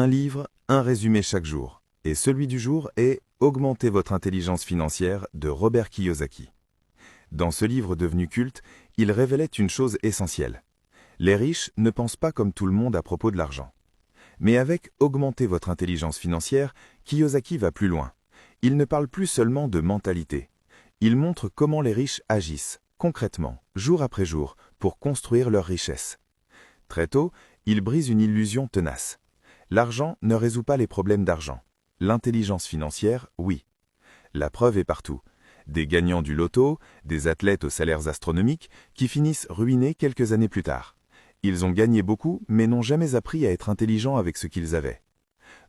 Un livre, un résumé chaque jour. Et celui du jour est « Augmenter votre intelligence financière » de Robert Kiyosaki. Dans ce livre devenu culte, il révélait une chose essentielle. Les riches ne pensent pas comme tout le monde à propos de l'argent. Mais avec « Augmenter votre intelligence financière », Kiyosaki va plus loin. Il ne parle plus seulement de mentalité. Il montre comment les riches agissent, concrètement, jour après jour, pour construire leur richesse. Très tôt, il brise une illusion tenace. L'argent ne résout pas les problèmes d'argent. L'intelligence financière, oui. La preuve est partout. Des gagnants du loto, des athlètes aux salaires astronomiques, qui finissent ruinés quelques années plus tard. Ils ont gagné beaucoup, mais n'ont jamais appris à être intelligents avec ce qu'ils avaient.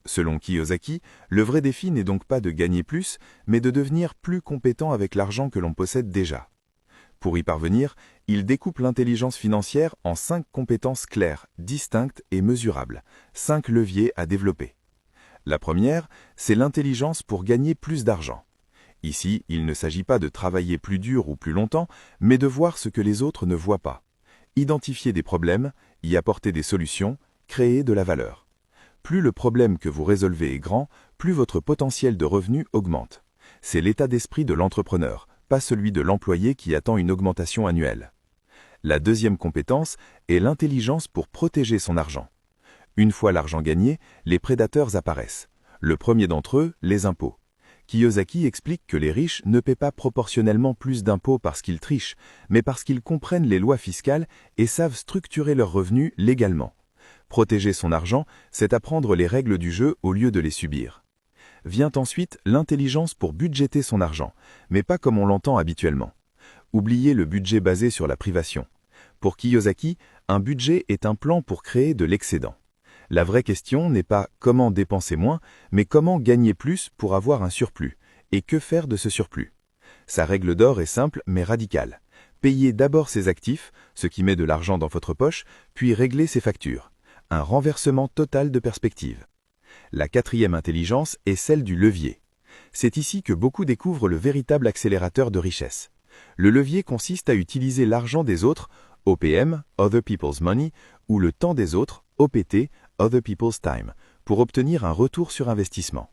Selon Kiyosaki, le vrai défi n'est donc pas de gagner plus, mais de devenir plus compétent avec l'argent que l'on possède déjà. Pour y parvenir, il découpe l'intelligence financière en 5 compétences claires, distinctes et mesurables, 5 leviers à développer. La première, c'est l'intelligence pour gagner plus d'argent. Ici, il ne s'agit pas de travailler plus dur ou plus longtemps, mais de voir ce que les autres ne voient pas. Identifier des problèmes, y apporter des solutions, créer de la valeur. Plus le problème que vous résolvez est grand, plus votre potentiel de revenu augmente. C'est l'état d'esprit de l'entrepreneur, pas celui de l'employé qui attend une augmentation annuelle. La deuxième compétence est l'intelligence pour protéger son argent. Une fois l'argent gagné, les prédateurs apparaissent. Le premier d'entre eux, les impôts. Kiyosaki explique que les riches ne paient pas proportionnellement plus d'impôts parce qu'ils trichent, mais parce qu'ils comprennent les lois fiscales et savent structurer leurs revenus légalement. Protéger son argent, c'est apprendre les règles du jeu au lieu de les subir. Vient ensuite l'intelligence pour budgéter son argent, mais pas comme on l'entend habituellement. Oubliez le budget basé sur la privation. Pour Kiyosaki, un budget est un plan pour créer de l'excédent. La vraie question n'est pas comment dépenser moins, mais comment gagner plus pour avoir un surplus, et que faire de ce surplus. Sa règle d'or est simple mais radicale. Payez d'abord ses actifs, ce qui met de l'argent dans votre poche, puis réglez ses factures. Un renversement total de perspective. La quatrième intelligence est celle du levier. C'est ici que beaucoup découvrent le véritable accélérateur de richesse. Le levier consiste à utiliser l'argent des autres, OPM, Other People's Money, ou le temps des autres, OPT, Other People's Time, pour obtenir un retour sur investissement.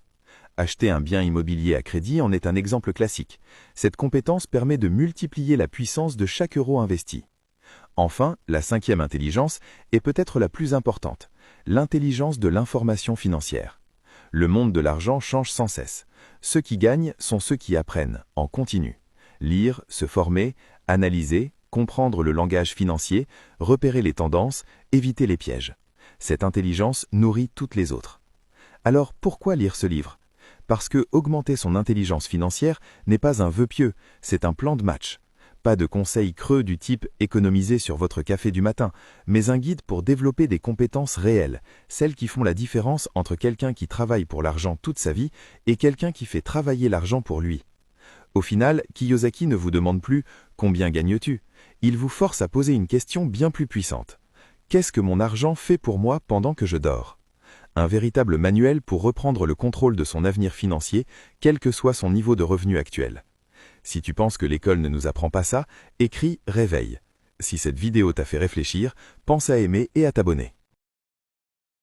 Acheter un bien immobilier à crédit en est un exemple classique. Cette compétence permet de multiplier la puissance de chaque euro investi. Enfin, la cinquième intelligence est peut-être la plus importante, l'intelligence de l'information financière. Le monde de l'argent change sans cesse. Ceux qui gagnent sont ceux qui apprennent, en continu. Lire, se former, analyser, comprendre le langage financier, repérer les tendances, éviter les pièges. Cette intelligence nourrit toutes les autres. Alors pourquoi lire ce livre? Parce que augmenter son intelligence financière n'est pas un vœu pieux, c'est un plan de match. Pas de conseils creux du type « économiser sur votre café du matin », mais un guide pour développer des compétences réelles, celles qui font la différence entre quelqu'un qui travaille pour l'argent toute sa vie et quelqu'un qui fait travailler l'argent pour lui. Au final, Kiyosaki ne vous demande plus « combien gagnes-tu ?» Il vous force à poser une question bien plus puissante. Qu'est-ce que mon argent fait pour moi pendant que je dors? Un véritable manuel pour reprendre le contrôle de son avenir financier, quel que soit son niveau de revenu actuel. Si tu penses que l'école ne nous apprend pas ça, écris « Réveil ». Si cette vidéo t'a fait réfléchir, pense à aimer et à t'abonner.